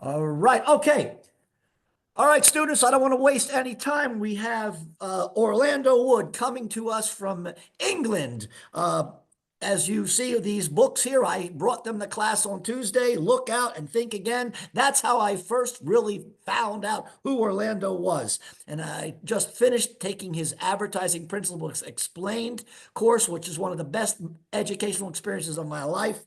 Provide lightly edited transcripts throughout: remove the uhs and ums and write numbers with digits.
All right. Okay. All right, students, I don't want to waste any time. We have Orlando Wood coming to us from England. As you see these books here, I brought them to class on Tuesday. Look Out and Think Again. That's how I first really found out who Orlando was. And I just finished taking his Advertising Principles Explained course, which is one of the best educational experiences of my life.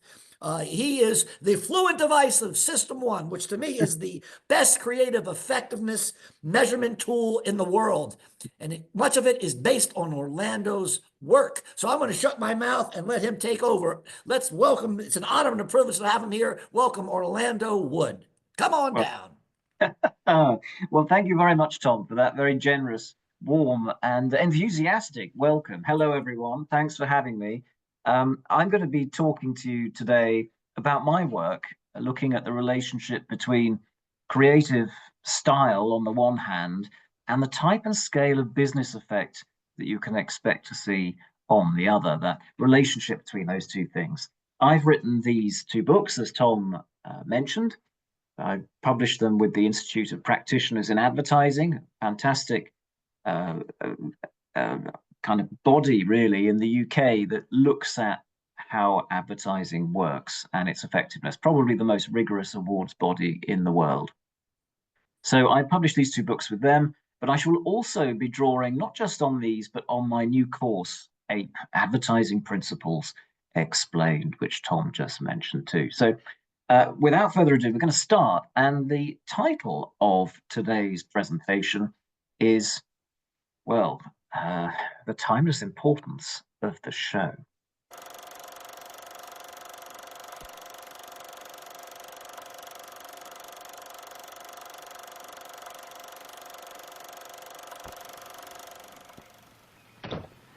He is the fluent device of System 1, which to me is the best creative effectiveness measurement tool in the world. And much of it is based on Orlando's work. So I'm going to shut my mouth and let him take over. Let's welcome, it's an honor and a privilege to have him here. Welcome, Orlando Wood. Come on down. Well, thank you very much, Tom, for that very generous, warm, and enthusiastic welcome. Hello, everyone. Thanks for having me. I'm going to be talking to you today about my work, looking at the relationship between creative style on the one hand and the type and scale of business effect that you can expect to see on the other, that relationship between those two things. I've written these two books, as Tom mentioned. I published them with the Institute of Practitioners in Advertising, fantastic kind of body really in the UK that looks at how advertising works and its effectiveness, probably the most rigorous awards body in the world. So I published these two books with them, but I shall also be drawing not just on these, but on my new course, APE, Advertising Principles Explained, which Tom just mentioned too. So without further ado, we're going to start. And the title of today's presentation is, well, the timeless importance of the show.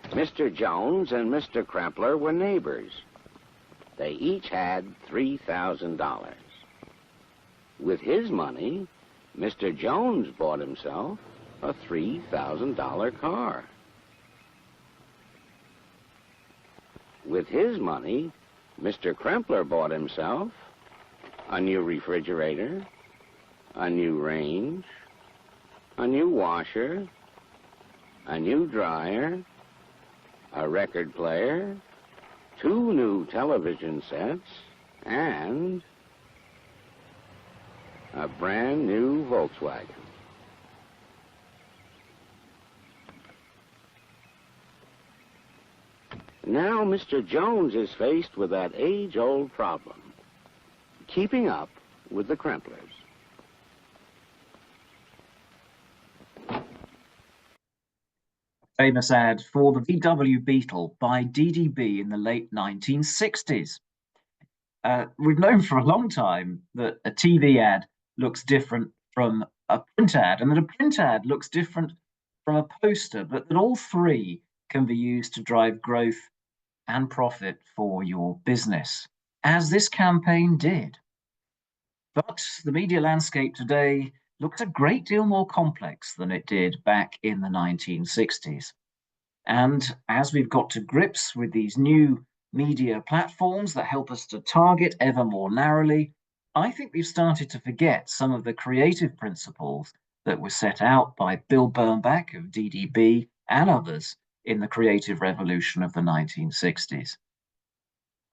Mr. Jones and Mr. Krempler were neighbors. They each had $3,000. With his money, Mr. Jones bought himself a $3,000 car. With his money, Mr. Krempler bought himself a new refrigerator, a new range, a new washer, a new dryer, a record player, 2 new television sets, and a brand new Volkswagen. Now Mr. Jones is faced with that age-old problem, keeping up with the Kremplers. Famous ad for the VW Beetle by DDB in the late 1960s. We've known for a long time that a TV ad looks different from a print ad, and that a print ad looks different from a poster, but that all three can be used to drive growth and profit for your business, as this campaign did. But the media landscape today looks a great deal more complex than it did back in the 1960s. And as we've got to grips with these new media platforms that help us to target ever more narrowly, I think we've started to forget some of the creative principles that were set out by Bill Bernbach of DDB and others in the creative revolution of the 1960s.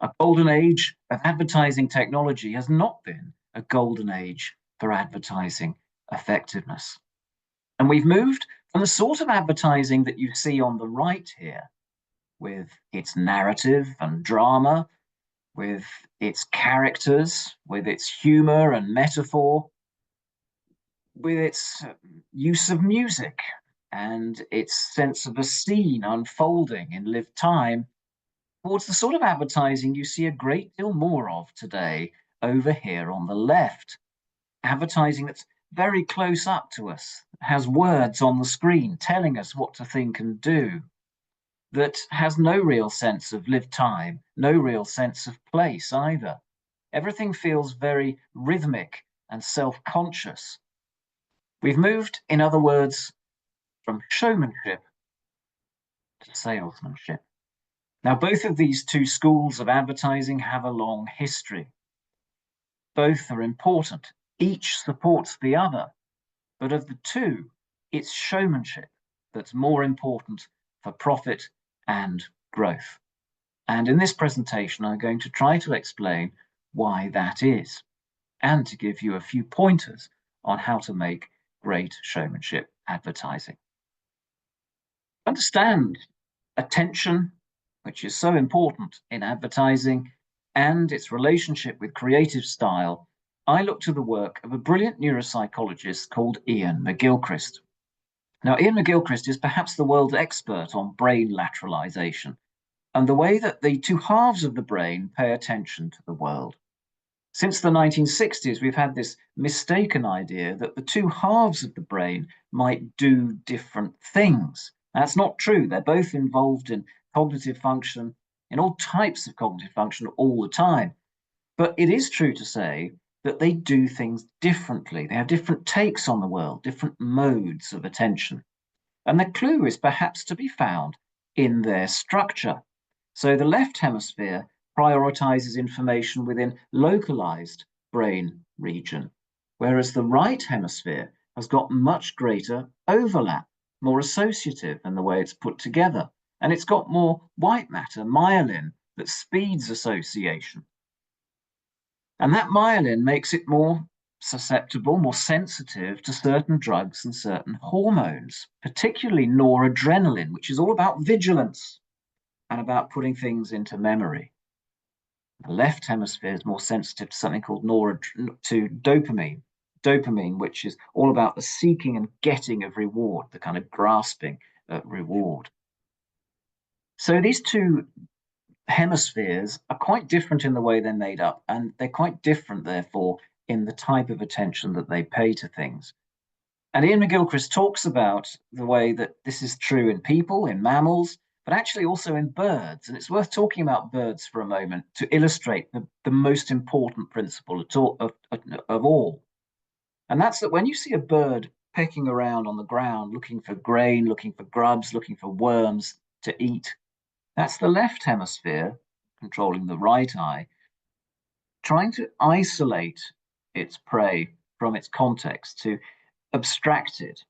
A golden age of advertising technology has not been a golden age for advertising effectiveness. And we've moved from the sort of advertising that you see on the right here, with its narrative and drama, with its characters, with its humor and metaphor, with its use of music and its sense of a scene unfolding in live time, towards the sort of advertising you see a great deal more of today over here on the left. Advertising that's very close up to us, has words on the screen telling us what to think and do, that has no real sense of live time, no real sense of place either. Everything feels very rhythmic and self-conscious. We've moved, in other words, from showmanship to salesmanship. Now, both of these two schools of advertising have a long history. Both are important Each supports the other, but of the two, it's showmanship that's more important for profit and growth. And in this presentation, I'm going to try to explain why that is, and to give you a few pointers on how to make great showmanship advertising. Understand attention, which is so important in advertising, and its relationship with creative style. I look to the work of a brilliant neuropsychologist called Ian McGilchrist. Now, Ian McGilchrist is perhaps the world's expert on brain lateralization and the way that the two halves of the brain pay attention to the world. Since the 1960s, we've had this mistaken idea that the two halves of the brain might do different things. That's not true. They're both involved in cognitive function, in all types of cognitive function all the time. But it is true to say that they do things differently. They have different takes on the world, different modes of attention. And the clue is perhaps to be found in their structure. So the left hemisphere prioritizes information within localized brain region, whereas the right hemisphere has got much greater overlap, more associative in the way it's put together. And it's got more white matter, myelin, that speeds association. And that myelin makes it more susceptible, more sensitive to certain drugs and certain hormones, particularly noradrenaline, which is all about vigilance and about putting things into memory. The left hemisphere is more sensitive to something called dopamine, which is all about the seeking and getting of reward, the kind of grasping at reward. So these two hemispheres are quite different in the way they're made up, and they're quite different, therefore, in the type of attention that they pay to things. And Ian McGilchrist talks about the way that this is true in people, in mammals, but actually also in birds. And it's worth talking about birds for a moment to illustrate the most important principle of all. And that's that when you see a bird pecking around on the ground, looking for grain, looking for grubs, looking for worms to eat, that's the left hemisphere, controlling the right eye, trying to isolate its prey from its context, to abstract it,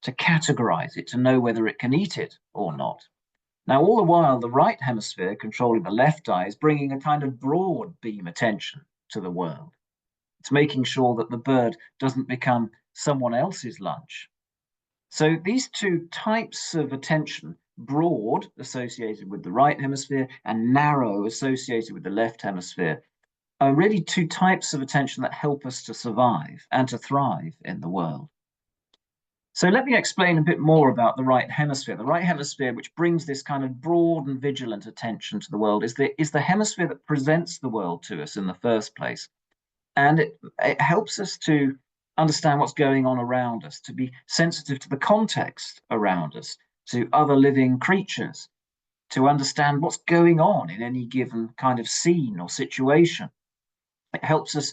to categorize it, to know whether it can eat it or not. Now, all the while, the right hemisphere, controlling the left eye, is bringing a kind of broad beam attention to the world. It's making sure that the bird doesn't become someone else's lunch. So these two types of attention, broad associated with the right hemisphere and narrow associated with the left hemisphere, are really two types of attention that help us to survive and to thrive in the world. So let me explain a bit more about the right hemisphere. The right hemisphere, which brings this kind of broad and vigilant attention to the world, is the hemisphere that presents the world to us in the first place. And it helps us to understand what's going on around us, to be sensitive to the context around us, to other living creatures, to understand what's going on in any given kind of scene or situation. It helps us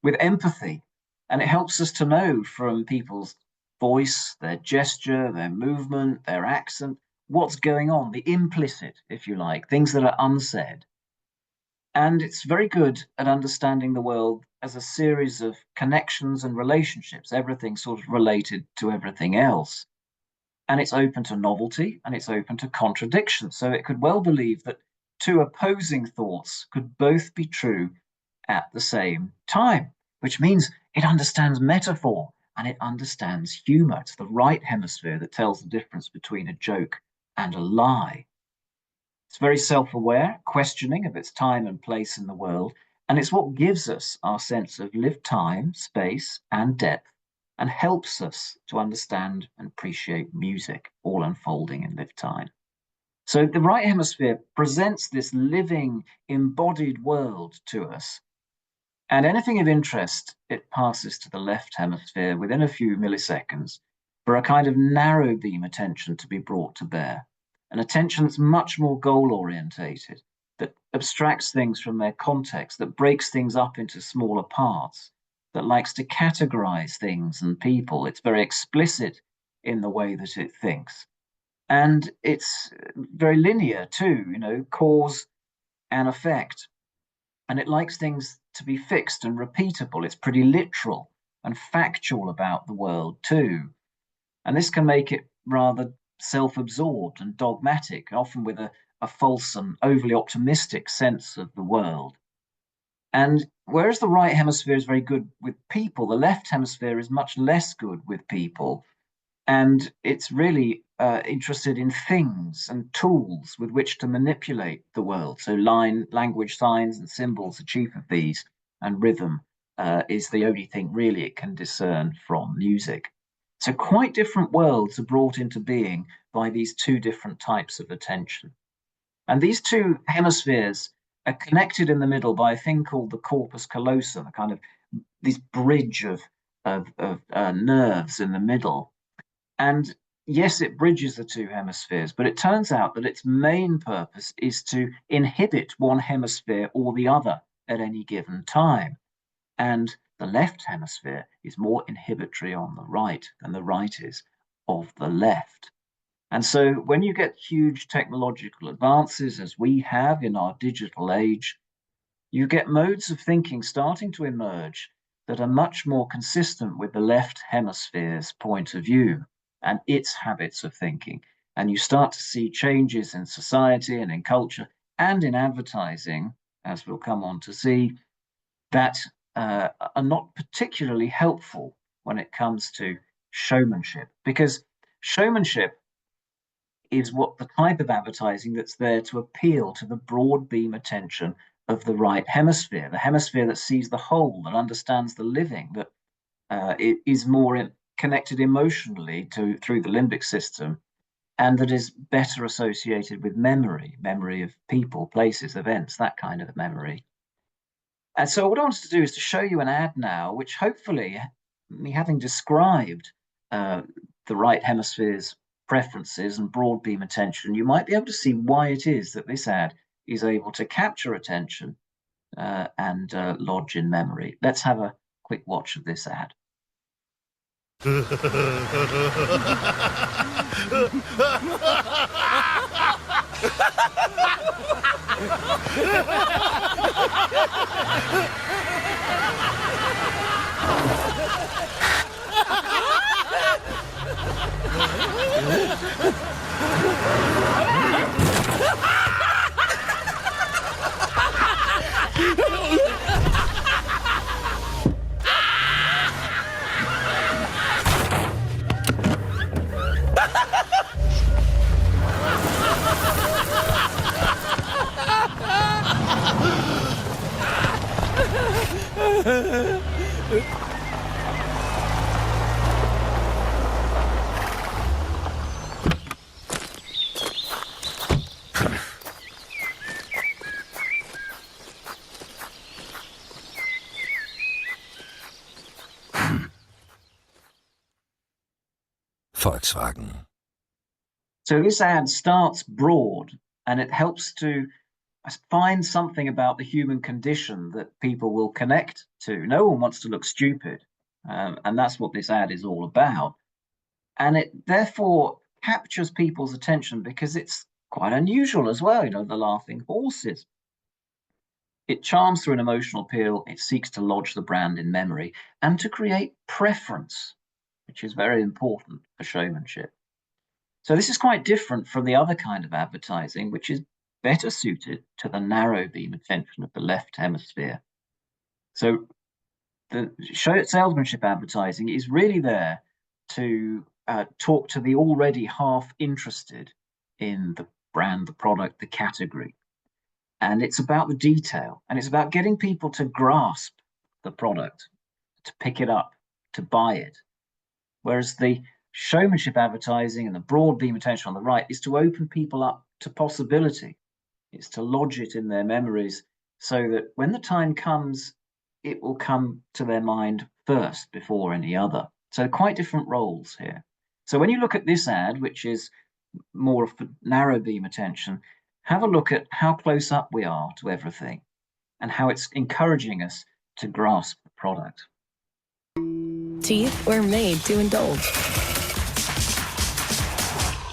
with empathy, and it helps us to know from people's voice, their gesture, their movement, their accent, what's going on, the implicit, if you like, things that are unsaid. And it's very good at understanding the world as a series of connections and relationships, everything sort of related to everything else. And it's open to novelty and it's open to contradiction. So it could well believe that two opposing thoughts could both be true at the same time, which means it understands metaphor and it understands humor. It's the right hemisphere that tells the difference between a joke and a lie. It's very self-aware, questioning of its time and place in the world, and it's what gives us our sense of lived time, space, and depth, and helps us to understand and appreciate music, all unfolding in lived time. So the right hemisphere presents this living, embodied world to us, and anything of interest, it passes to the left hemisphere within a few milliseconds for a kind of narrow beam attention to be brought to bear. An attention that's much more goal-orientated, that abstracts things from their context, that breaks things up into smaller parts, that likes to categorize things and people. It's very explicit in the way that it thinks. And it's very linear too, cause and effect. And it likes things to be fixed and repeatable. It's pretty literal. and factual about the world too. And this can make it rather self-absorbed and dogmatic, often with a false and overly optimistic sense of the world. And whereas the right hemisphere is very good with people, the left hemisphere is much less good with people. And it's really interested in things and tools with which to manipulate the world. So language, signs, and symbols are chief of these, and rhythm is the only thing really it can discern from music. So quite different worlds are brought into being by these two different types of attention. And these two hemispheres are connected in the middle by a thing called the corpus callosum, a kind of this bridge of nerves in the middle. And yes, it bridges the two hemispheres, but it turns out that its main purpose is to inhibit one hemisphere or the other at any given time. And the left hemisphere is more inhibitory on the right than the right is of the left. And so when you get huge technological advances, as we have in our digital age, you get modes of thinking starting to emerge that are much more consistent with the left hemisphere's point of view and its habits of thinking. And you start to see changes in society and in culture and in advertising, as we'll come on to see, that are not particularly helpful when it comes to showmanship, because showmanship is what the type of advertising that's there to appeal to the broad beam attention of the right hemisphere, the hemisphere that sees the whole, that understands the living, that it is more connected emotionally through the limbic system, and that is better associated with memory of people, places, events, that kind of memory. And so what I wanted to do is to show you an ad now, which hopefully, me having described the right hemisphere's preferences and broad beam attention, you might be able to see why it is that this ad is able to capture attention and lodge in memory. Let's have a quick watch of this ad. Volkswagen. So this ad starts broad and it helps to find something about the human condition that people will connect to. No one wants to look stupid, and that's what this ad is all about. And it therefore captures people's attention because it's quite unusual as well, you know, the laughing horses. It charms through an emotional appeal, it seeks to lodge the brand in memory and to create preference, which is very important for showmanship. So this is quite different from the other kind of advertising, which is better suited to the narrow beam attention of the left hemisphere. So the salesmanship advertising is really there to talk to the already half interested in the brand, the product, the category. And it's about the detail, and it's about getting people to grasp the product, to pick it up, to buy it. Whereas the showmanship advertising and the broad beam attention on the right is to open people up to possibility. It's to lodge it in their memories so that when the time comes, it will come to their mind first before any other. So quite different roles here. So when you look at this ad, which is more of narrow beam attention, have a look at how close up we are to everything and how it's encouraging us to grasp the product. Teeth were made to indulge.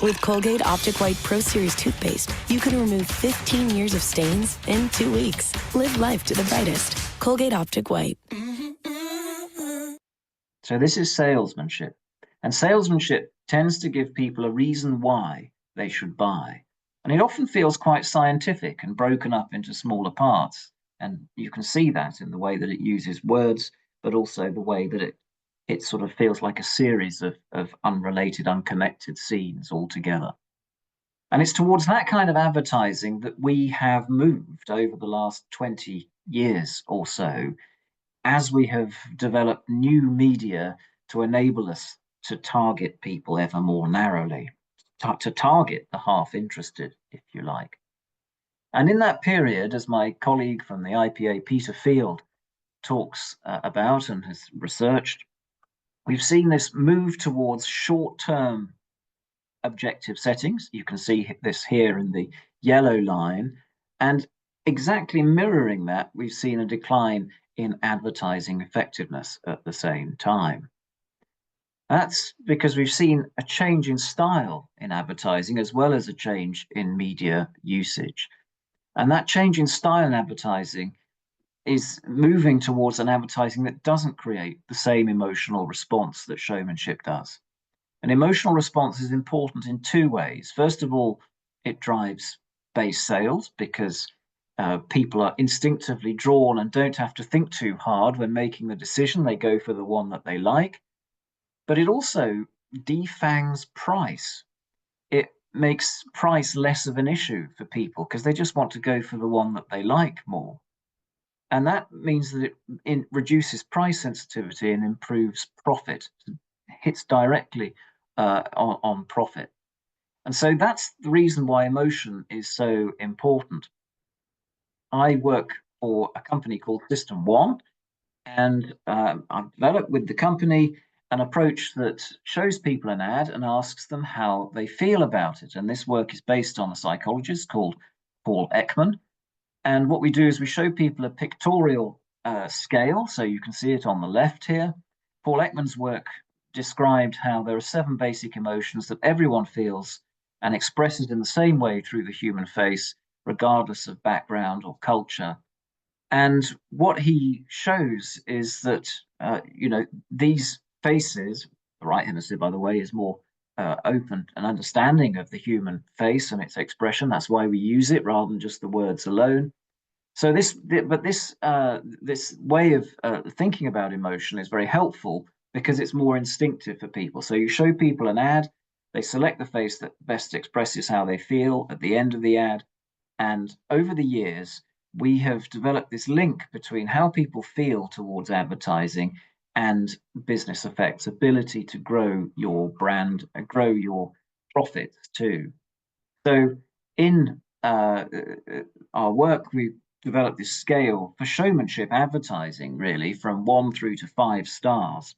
With Colgate Optic White Pro Series toothpaste, you can remove 15 years of stains in 2 weeks. Live life to the brightest. Colgate Optic White. So this is salesmanship. And salesmanship tends to give people a reason why they should buy. And it often feels quite scientific and broken up into smaller parts. And you can see that in the way that it uses words, but also the way that it sort of feels like a series of unrelated, unconnected scenes all together. And it's towards that kind of advertising that we have moved over the last 20 years or so, as we have developed new media to enable us to target people ever more narrowly, to target the half interested, if you like. And in that period, as my colleague from the IPA, Peter Field, talks about and has researched, we've seen this move towards short-term objective settings. You can see this here in the yellow line. And exactly mirroring that, we've seen a decline in advertising effectiveness at the same time. That's because we've seen a change in style in advertising as well as a change in media usage. And that change in style in advertising is moving towards an advertising that doesn't create the same emotional response that showmanship does. An emotional response is important in two ways. First of all, it drives base sales because people are instinctively drawn and don't have to think too hard when making the decision. They go for the one that they like. But it also defangs price. It makes price less of an issue for people because they just want to go for the one that they like more. And that means that it reduces price sensitivity and improves profit, hits directly on profit. And so that's the reason why emotion is so important. I work for a company called System One, and I've developed with the company an approach that shows people an ad and asks them how they feel about it. And this work is based on a psychologist called Paul Ekman. And what we do is we show people a pictorial scale. So you can see it on the left here. Paul Ekman's work described how there are 7 basic emotions that everyone feels and expresses in the same way through the human face, regardless of background or culture. And what he shows is that, these faces, the right hemisphere, by the way, is more open and understanding of the human face and its expression. That's why we use it rather than just the words alone. So this way of thinking about emotion is very helpful because it's more instinctive for people. So you show people an ad, they select the face that best expresses how they feel at the end of the ad. And over the years, we have developed this link between how people feel towards advertising and business effects, ability to grow your brand and grow your profits too. So in our work, we've developed this scale for showmanship advertising, really, from 1 through to 5 stars,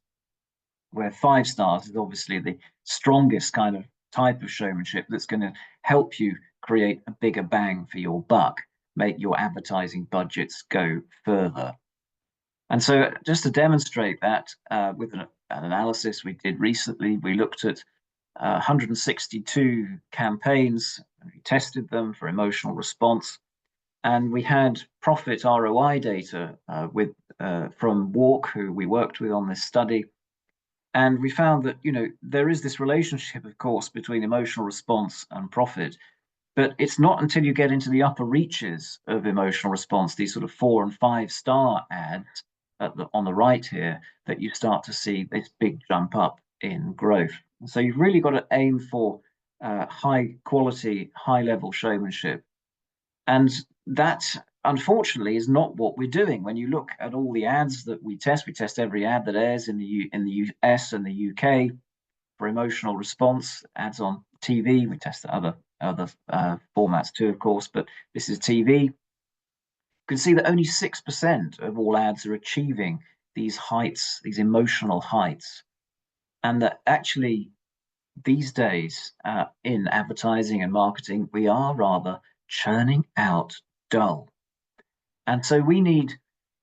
where 5 stars is obviously the strongest kind of type of showmanship that's going to help you create a bigger bang for your buck, make your advertising budgets go further. And so just to demonstrate that with an analysis we did recently, we looked at 162 campaigns, and we tested them for emotional response. And we had profit ROI data from Walk, who we worked with on this study. And we found that, there is this relationship, of course, between emotional response and profit. But it's not until you get into the upper reaches of emotional response, these sort of 4 and 5 star ads on the right here, that you start to see this big jump up in growth. So you've really got to aim for high quality, high level showmanship. And that, unfortunately, is not what we're doing. When you look at all the ads that we test every ad that airs in the US and the UK for emotional response, ads on TV. We test other formats too, of course, but this is TV. You can see that only 6% of all ads are achieving these heights, these emotional heights. And that actually these days in advertising and marketing, we are rather churning out dull. And so we need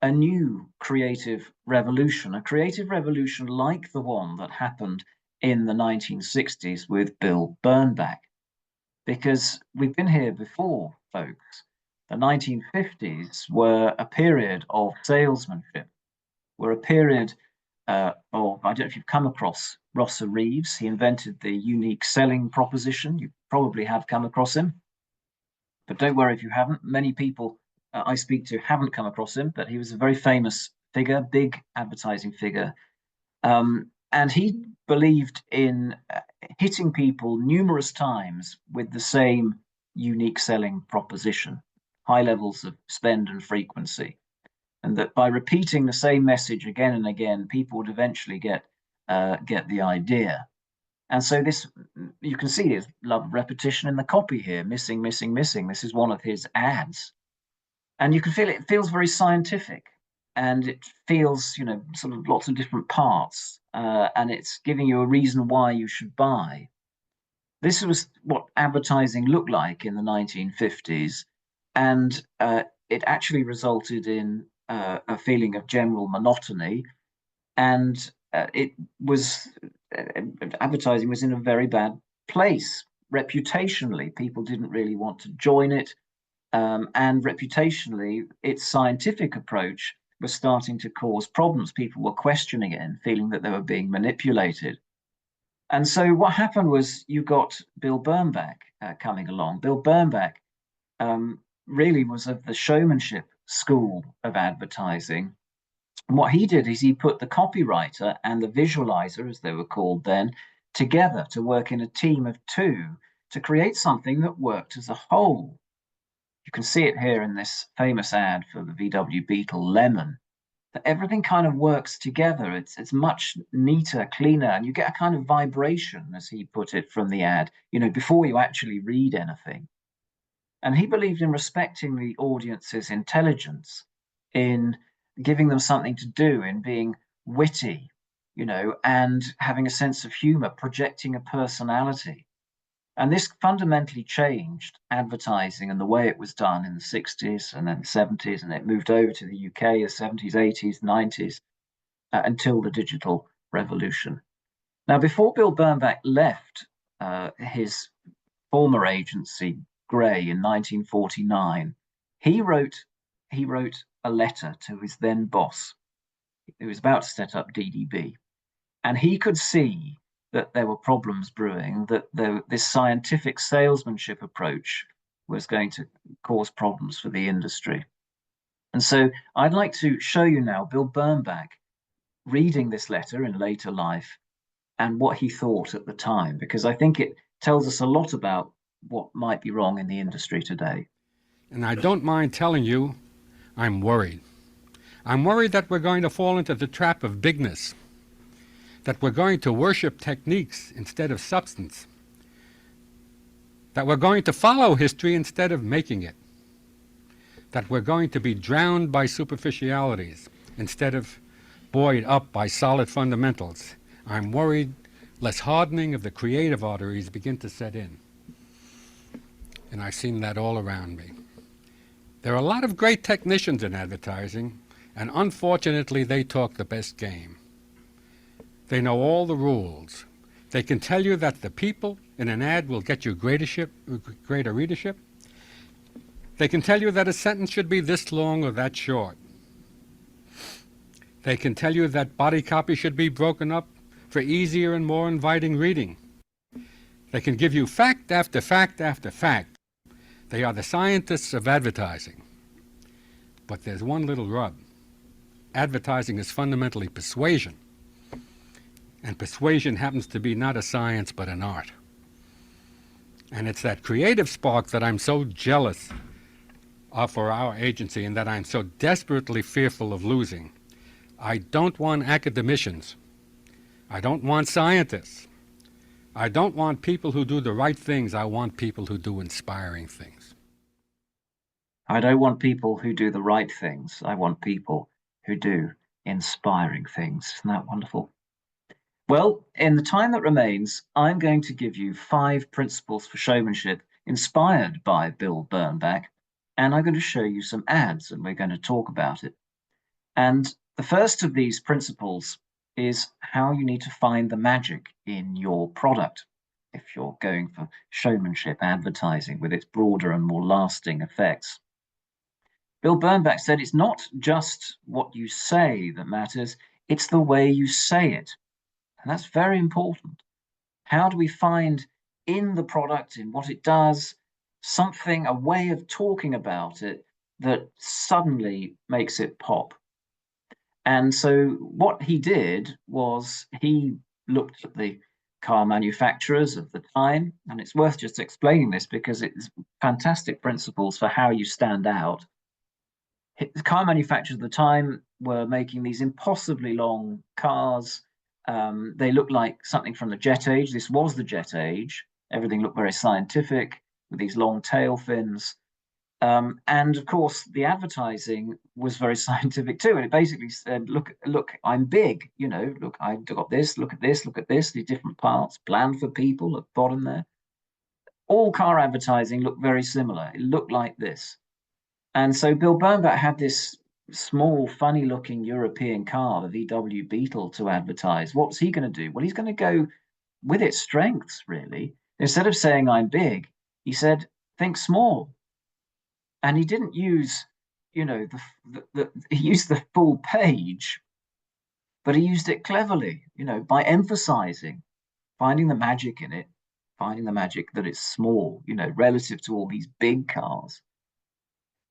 a new creative revolution, a creative revolution like the one that happened in the 1960s with Bill Bernbach. Because we've been here before, folks. The 1950s were a period of salesmanship, were a period or I don't know if you've come across Rosser Reeves. He invented the unique selling proposition. You probably have come across him, but don't worry if you haven't. Many people I speak to haven't come across him, but he was a very famous figure, big advertising figure. And he believed in hitting people numerous times with the same unique selling proposition, high levels of spend and frequency. And that by repeating the same message again and again, people would eventually get the idea. And so this, you can see his love of repetition in the copy here, missing, missing, missing. This is one of his ads. And you can feel it feels very scientific, and it feels, sort of lots of different parts, and it's giving you a reason why you should buy. This was what advertising looked like in the 1950s, and it actually resulted in a feeling of general monotony, and advertising was in a very bad place reputationally. People didn't really want to join it. And reputationally, its scientific approach was starting to cause problems. People were questioning it and feeling that they were being manipulated. And so what happened was you got Bill Bernbach coming along. Bill Bernbach really was of the showmanship school of advertising. And what he did is he put the copywriter and the visualizer, as they were called then, together to work in a team of two to create something that worked as a whole. You can see it here in this famous ad for the VW Beetle Lemon, that everything kind of works together. It's much neater, cleaner, and you get a kind of vibration, as he put it, from the ad, before you actually read anything. And he believed in respecting the audience's intelligence, in giving them something to do, in being witty, and having a sense of humor, projecting a personality. And this fundamentally changed advertising and the way it was done in the 60s and then the 70s, and it moved over to the UK, the 70s, 80s, 90s, until the digital revolution. Now, before Bill Bernbach left his former agency, Gray, in 1949, he wrote a letter to his then boss, who was about to set up DDB, and he could see that there were problems brewing, that this scientific salesmanship approach was going to cause problems for the industry. And so I'd like to show you now Bill Bernbach reading this letter in later life and what he thought at the time, because I think it tells us a lot about what might be wrong in the industry today. And I don't mind telling you, I'm worried. I'm worried that we're going to fall into the trap of bigness, that we're going to worship techniques instead of substance, that we're going to follow history instead of making it, that we're going to be drowned by superficialities instead of buoyed up by solid fundamentals. I'm worried lest hardening of the creative arteries begin to set in. And I've seen that all around me. There are a lot of great technicians in advertising, and unfortunately they talk the best game. They know all the rules. They can tell you that the people in an ad will get you greater readership. They can tell you that a sentence should be this long or that short. They can tell you that body copy should be broken up for easier and more inviting reading. They can give you fact after fact after fact. They are the scientists of advertising. But there's one little rub. Advertising is fundamentally persuasion. And persuasion happens to be not a science, but an art. And it's that creative spark that I'm so jealous of for our agency and that I'm so desperately fearful of losing. I don't want academicians. I don't want scientists. I don't want people who do the right things. I want people who do inspiring things. I don't want people who do the right things. I want people who do inspiring things. Isn't that wonderful? Well, in the time that remains, I'm going to give you 5 principles for showmanship inspired by Bill Bernbach, and I'm going to show you some ads, and we're going to talk about it. And the first of these principles is how you need to find the magic in your product if you're going for showmanship advertising with its broader and more lasting effects. Bill Bernbach said it's not just what you say that matters, It's the way you say it. And that's very important. How do we find in the product, in what it does, something, a way of talking about it that suddenly makes it pop? And so what he did was he looked at the car manufacturers of the time, and it's worth just explaining this because it's fantastic principles for how you stand out. The car manufacturers at the time were making these impossibly long cars. They looked like something from the jet age. This was the jet age. Everything looked very scientific with these long tail fins. And of course, the advertising was very scientific too. And it basically said, look, I'm big, look, I've got this, look at this, look at this, these different parts, planned for people at the bottom there. All car advertising looked very similar. It looked like this. And so Bill Bernbach had this small, funny looking European car, the VW Beetle, to advertise. What's he going to do? Well, he's going to go with its strengths, really. Instead of saying I'm big, he said, think small. And he didn't use, he used the full page, but he used it cleverly, by emphasizing, finding the magic in it, finding the magic that it's small, relative to all these big cars.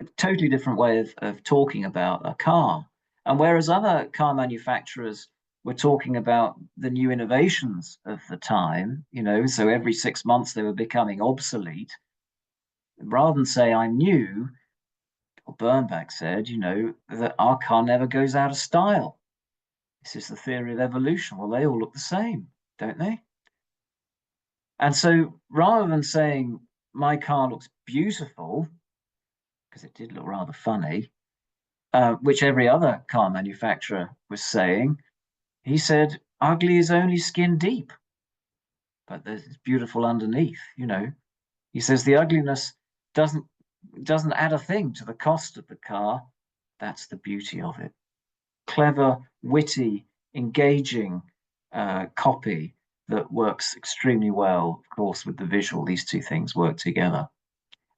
A totally different way of talking about a car. And whereas other car manufacturers were talking about the new innovations of the time, so every 6 months they were becoming obsolete, rather than say I'm new, Bernbach said, that our car never goes out of style. This is the theory of evolution. Well, they all look the same, don't they? And so rather than saying my car looks beautiful, because it did look rather funny, which every other car manufacturer was saying, he said, ugly is only skin deep, but it's beautiful underneath, He says the ugliness doesn't add a thing to the cost of the car. That's the beauty of it. Clever, witty, engaging copy that works extremely well, of course, with the visual. These two things work together.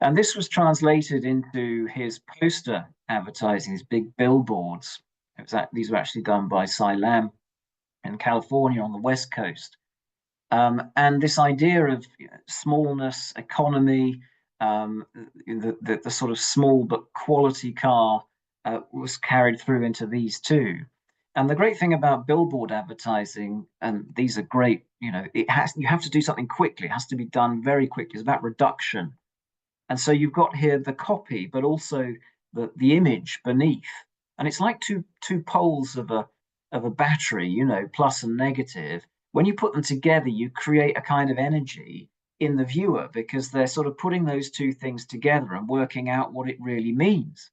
And this was translated into his poster advertising, his big billboards. These were actually done by Cy Lam in California on the West Coast. And this idea of smallness, economy, the sort of small but quality car was carried through into these two. And the great thing about billboard advertising, and these are great, you have to do something quickly. It has to be done very quickly. It's about reduction. And so you've got here the copy, but also the image beneath. And it's like two poles of a battery, plus and negative. When you put them together, you create a kind of energy in the viewer because they're sort of putting those two things together and working out what it really means.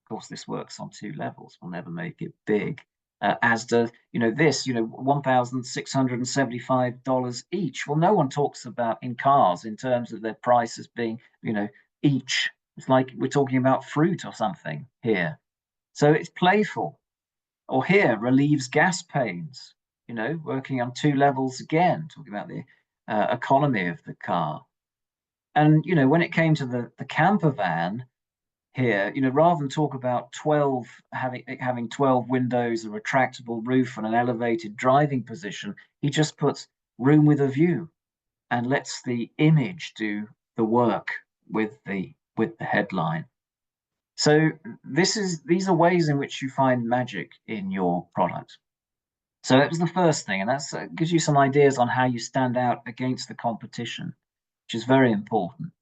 Of course, this works on two levels. We'll never make it big. As does, this, $1,675 each. Well, no one talks about in cars in terms of their prices being, each. It's like we're talking about fruit or something here. So it's playful. Or here, relieves gas pains, working on two levels again, talking about the economy of the car. And, when it came to the camper van, here, rather than talk about having 12 windows, a retractable roof, and an elevated driving position, he just puts room with a view and lets the image do the work with the headline. So these are ways in which you find magic in your product. So that was the first thing, and that gives you some ideas on how you stand out against the competition, which is very important.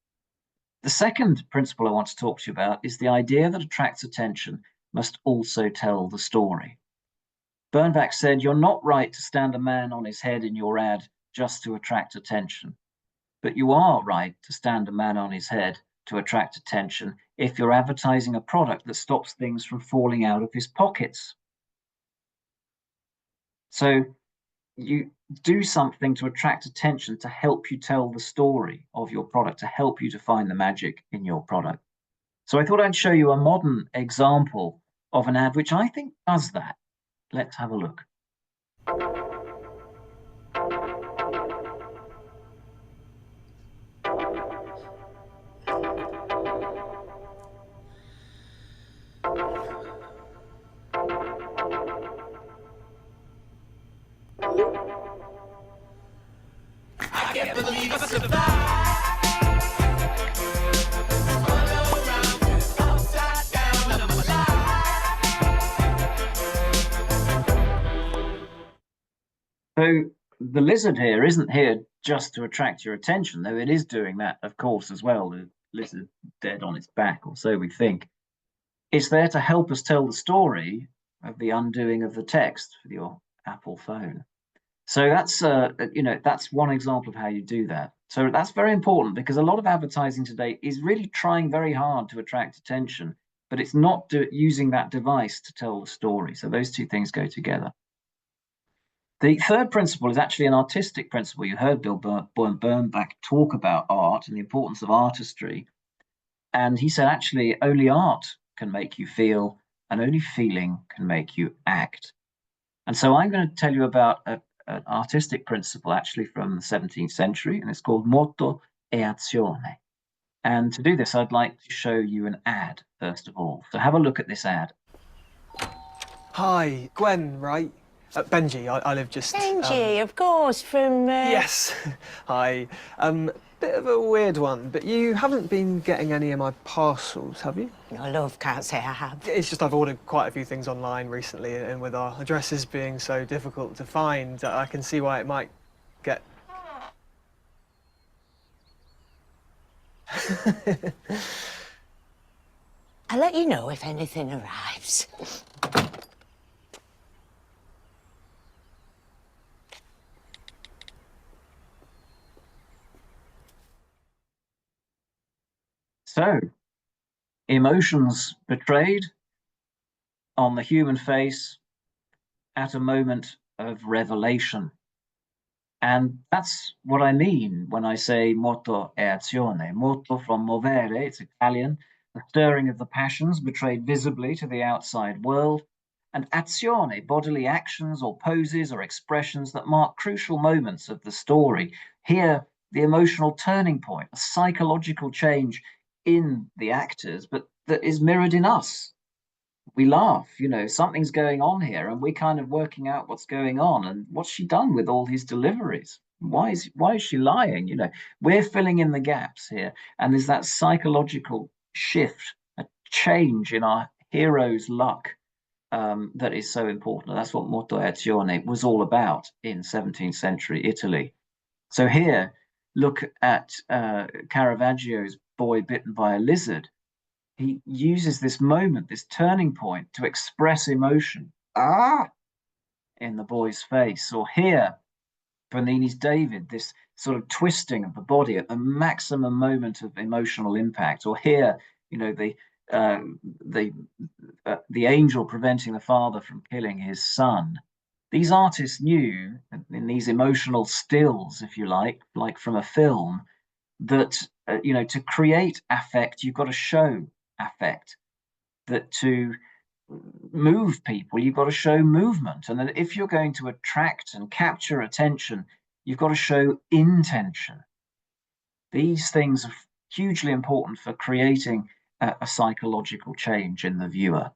The second principle I want to talk to you about is the idea that attracts attention must also tell the story. Bernbach said, you're not right to stand a man on his head in your ad just to attract attention, but you are right to stand a man on his head to attract attention if you're advertising a product that stops things from falling out of his pockets. So you do something to attract attention to help you tell the story of your product, to help you to find the magic in your product. So I thought I'd show you a modern example of an ad which I think does that. Let's have a look. So the lizard here isn't here just to attract your attention, though it is doing that, of course, as well. The lizard dead on its back, or so we think. It's there to help us tell the story of the undoing of the text for your Apple phone. So that's that's one example of how you do that. So that's very important because a lot of advertising today is really trying very hard to attract attention, but it's not using that device to tell the story. So those two things go together. The third principle is actually an artistic principle. You heard Bill Bernbach talk about art and the importance of artistry. And he said, actually, only art can make you feel, and only feeling can make you act. And so I'm going to tell you about an artistic principle actually from the 17th century, and it's called moto e azione. And to do this, I'd like to show you an ad, first of all. So have a look at this ad. Hi, Gwen, right? Benji, I live just... Benji, of course, from... Yes. Hi. Bit of a weird one, but you haven't been getting any of my parcels, have you? I love, can't say I have. It's just I've ordered quite a few things online recently, and with our addresses being so difficult to find, I can see why it might get... I'll let you know if anything arrives. So, emotions betrayed on the human face at a moment of revelation. And that's what I mean when I say moto e azione. Moto from movere, it's Italian, the stirring of the passions betrayed visibly to the outside world, and azione, bodily actions or poses or expressions that mark crucial moments of the story. Here, the emotional turning point, a psychological change in the actors, but that is mirrored in us. We laugh, something's going on here, and we're kind of working out what's going on and what's she done with all his deliveries. Why is she lying? We're filling in the gaps here, and there's that psychological shift, a change in our hero's luck that is so important. And that's what moto e azione was all about in 17th century Italy. So here, look at Caravaggio's Boy Bitten by a Lizard. He uses this moment, this turning point, to express emotion. In the boy's face. Or here, Bernini's David, this sort of twisting of the body at the maximum moment of emotional impact. Or here, the angel preventing the father from killing his son. These artists knew in these emotional stills, if you like from a film, that to create affect, you've got to show affect. That to move people, you've got to show movement, and that if you're going to attract and capture attention, you've got to show intention. These things are hugely important for creating a psychological change in the viewer.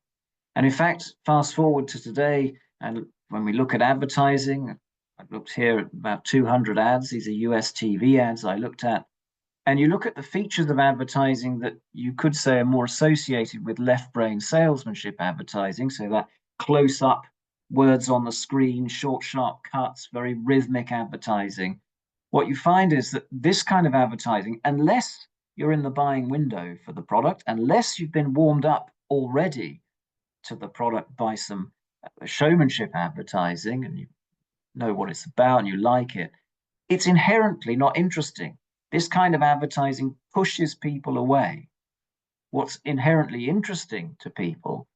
And in fact, fast forward to today, and when we look at advertising, I looked here at about 200 ads. These are US TV ads I looked at. And you look at the features of advertising that you could say are more associated with left brain salesmanship advertising. So that close up, words on the screen, short, sharp cuts, very rhythmic advertising. What you find is that this kind of advertising, unless you're in the buying window for the product, unless you've been warmed up already to the product by some showmanship advertising and you know what it's about and you like it, it's inherently not interesting. This kind of advertising pushes people away. What's inherently interesting to people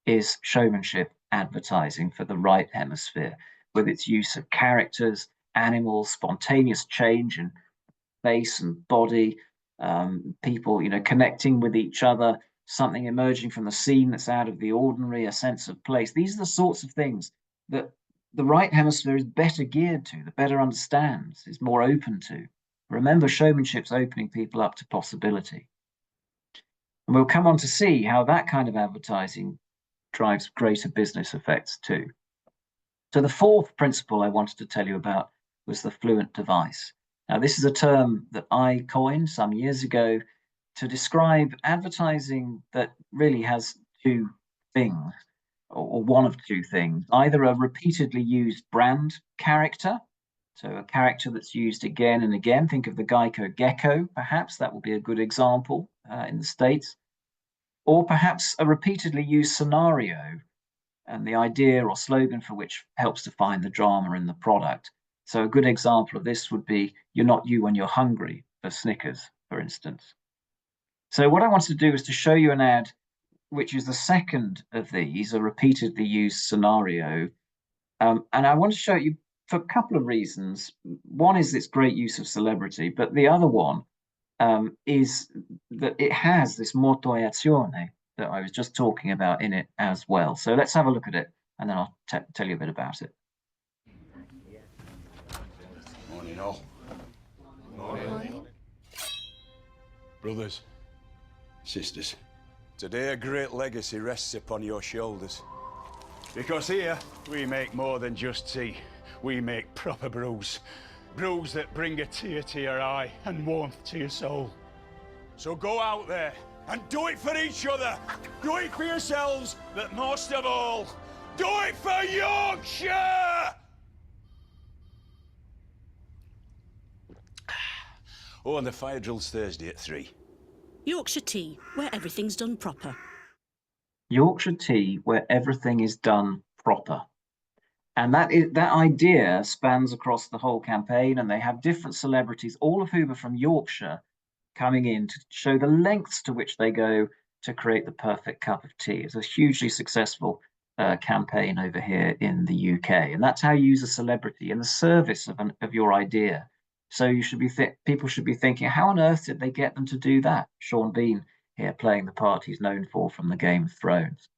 is showmanship advertising for the right hemisphere, with its use of characters, animals, spontaneous change in face and body, people, connecting with each other, something emerging from the scene that's out of the ordinary, a sense of place. These are the sorts of things that the right hemisphere is better geared to, that better understands, is more open to. Remember, showmanship's opening people up to possibility. And we'll come on to see how that kind of advertising drives greater business effects too. So the fourth principle I wanted to tell you about was the fluent device. Now, this is a term that I coined some years ago to describe advertising that really has two things. or one of two things: either a repeatedly used brand character, so a character that's used again and again. Think of the Geico Gecko, perhaps. That will be a good example in the States. Or perhaps a repeatedly used scenario, and the idea or slogan for which helps define the drama in the product. So a good example of this would be, "You're not you when you're hungry," for Snickers, for instance. So what I wanted to do is to show you an ad which is the second of these, a repeatedly used scenario. And I want to show you for a couple of reasons. One is its great use of celebrity, but the other one is that it has this moto e azione that I was just talking about in it as well. So let's have a look at it, and then I'll tell you a bit about it. Morning, all. Morning. Brothers, sisters, today a great legacy rests upon your shoulders. Because here, we make more than just tea. We make proper brews. Brews that bring a tear to your eye and warmth to your soul. So go out there and do it for each other. Do it for yourselves, but most of all, do it for Yorkshire! Oh, and the fire drill's Thursday at 3. Yorkshire tea, where everything's done proper. Yorkshire tea, where everything is done proper. And that idea spans across the whole campaign, and they have different celebrities, all of whom are from Yorkshire, coming in to show the lengths to which they go to create the perfect cup of tea. It's a hugely successful campaign over here in the UK, and that's how you use a celebrity in the service of your idea. So you should be people should be thinking, how on earth did they get them to do that? Sean Bean here playing the part he's known for from the Game of Thrones.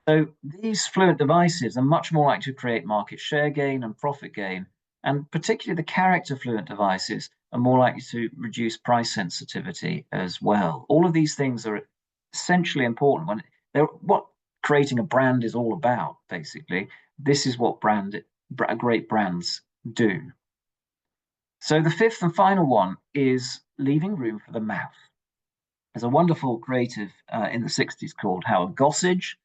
So these fluent devices are much more likely to create market share gain and profit gain, and particularly the character fluent devices are more likely to reduce price sensitivity as well. All of these things are essentially important when they're what creating a brand is all about, basically. This is what great brands do. So the fifth and final one is leaving room for the mouth. There's a wonderful creative in the 60s called Howard Gossage,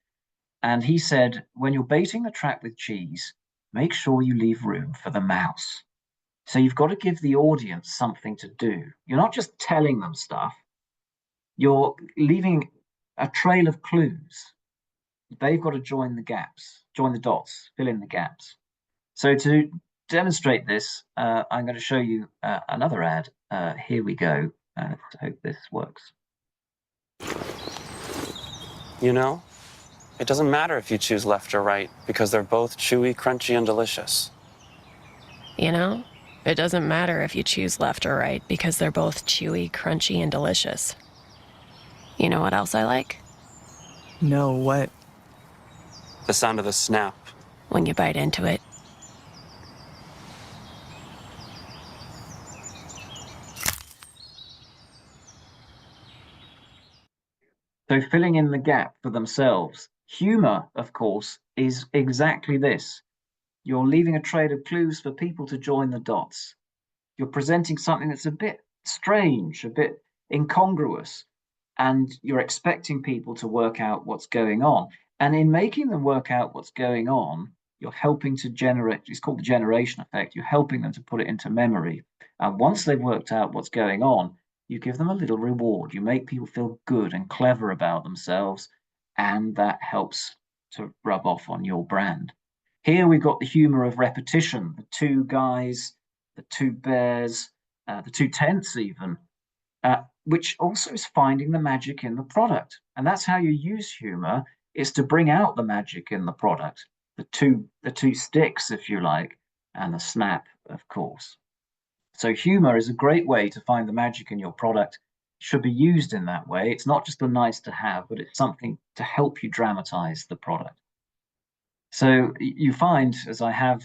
and he said, when you're baiting the trap with cheese, make sure you leave room for the mouse. So you've got to give the audience something to do. You're not just telling them stuff, you're leaving a trail of clues. They've got to join the gaps, join the dots, fill in the gaps. So to demonstrate this, I'm going to show you another ad. Here we go. Let's hope this works. You know, it doesn't matter if you choose left or right because they're both chewy, crunchy, and delicious. You know, it doesn't matter if you choose left or right because they're both chewy, crunchy, and delicious. You know what else I like? No, what? The sound of the snap. When you bite into it. So filling in the gap for themselves. Humor, of course, is exactly this. You're leaving a trail of clues for people to join the dots. You're presenting something that's a bit strange, a bit incongruous, and you're expecting people to work out what's going on. And in making them work out what's going on, you're helping to generate, it's called the generation effect, you're helping them to put it into memory. And once they've worked out what's going on, you give them a little reward. You make people feel good and clever about themselves, and that helps to rub off on your brand. Here we've got the humor of repetition, the two guys, the two bears, the two tents even, which also is finding the magic in the product. And that's how you use humor, is to bring out the magic in the product, the two sticks, if you like, and the snap, of course. So humor is a great way to find the magic in your product. It should be used in that way. It's not just a nice to have, but it's something to help you dramatize the product. So you find, as I have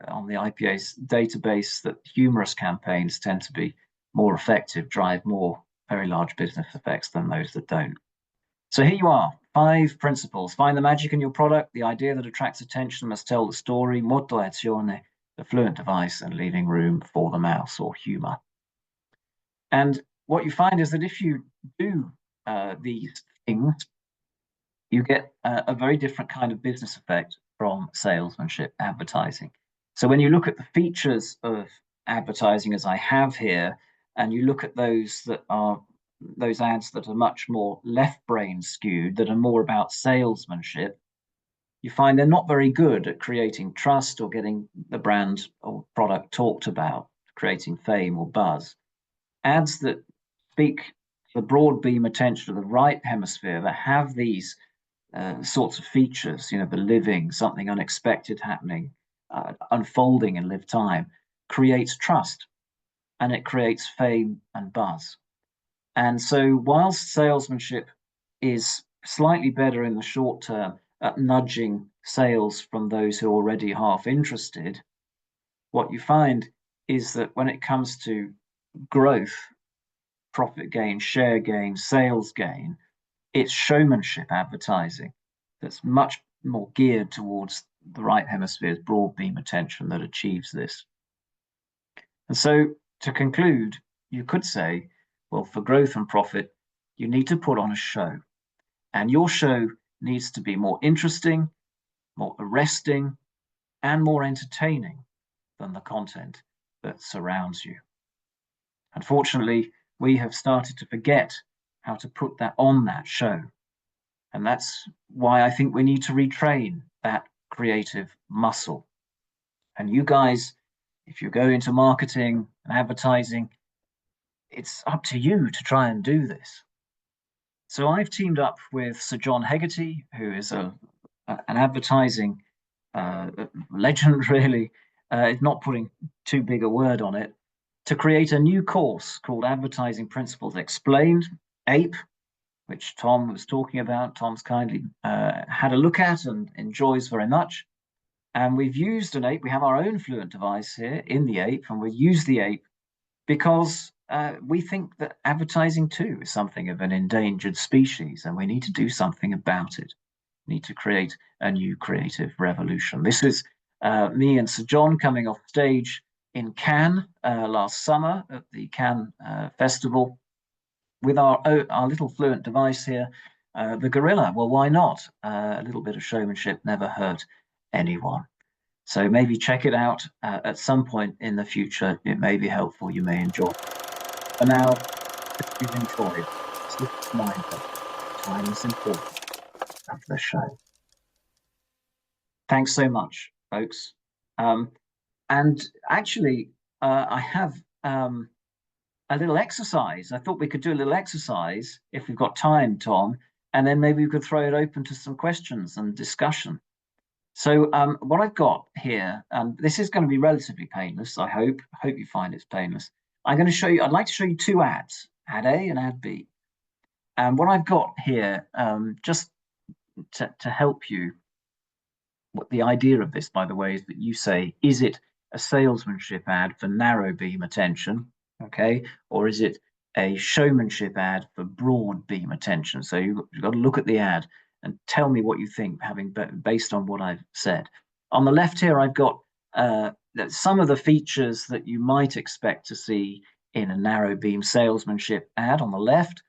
on the IPA's database, that humorous campaigns tend to be more effective, drive more very large business effects than those that don't. So here you are, 5 principles. Find the magic in your product. The idea that attracts attention must tell the story. Moto e azione, the fluent device, and leaving room for the mouse or humor. And what you find is that if you do these things, you get a very different kind of business effect from salesmanship advertising. So when you look at the features of advertising as I have here, and you look at those ads that are much more left brain skewed, that are more about salesmanship, you find they're not very good at creating trust or getting the brand or product talked about, creating fame or buzz. Ads that speak the broad beam attention of the right hemisphere, that have these sorts of features, the living, something unexpected happening, unfolding in live time, creates trust, and it creates fame and buzz. And so whilst salesmanship is slightly better in the short term at nudging sales from those who are already half interested, what you find is that when it comes to growth, profit gain, share gain, sales gain, it's showmanship advertising that's much more geared towards the right hemisphere's broad beam attention that achieves this. And so to conclude, you could say, well, for growth and profit, you need to put on a show. And your show needs to be more interesting, more arresting, and more entertaining than the content that surrounds you. Unfortunately, we have started to forget how to put that on that show. And that's why I think we need to retrain that creative muscle. And you guys, if you go into marketing and advertising, it's up to you to try and do this. So I've teamed up with Sir John Hegarty, who is an advertising legend, really, not putting too big a word on it, to create a new course called Advertising Principles Explained, APE, which Tom was talking about. Tom's kindly had a look at and enjoys very much. And we've used an APE. We have our own Fluent device here in the APE, and we use the APE because we think that advertising too is something of an endangered species, and we need to do something about it. We need to create a new creative revolution. This is me and Sir John coming off stage in Cannes last summer at the Cannes Festival with our little Fluent device here, the Gorilla. Well, why not? A little bit of showmanship never hurt anyone. So maybe check it out at some point in the future. It may be helpful. You may enjoy it. For now, if you've enjoyed, slip in mind that time is important of the show. Thanks so much, folks. And actually, I have a little exercise. I thought we could do a little exercise if we've got time, Tom, and then maybe we could throw it open to some questions and discussion. So what I've got here, and this is going to be relatively painless, I hope you find it's painless. I'm going to show you, I'd like to show you two ads, ad A and ad B. And what I've got here, just to help you, what the idea of this, by the way, is that you say, is it a salesmanship ad for narrow beam attention, okay? Or is it a showmanship ad for broad beam attention? So you've got to look at the ad and tell me what you think, based on what I've said. On the left here, I've got some of the features that you might expect to see in a narrow beam salesmanship ad on the left,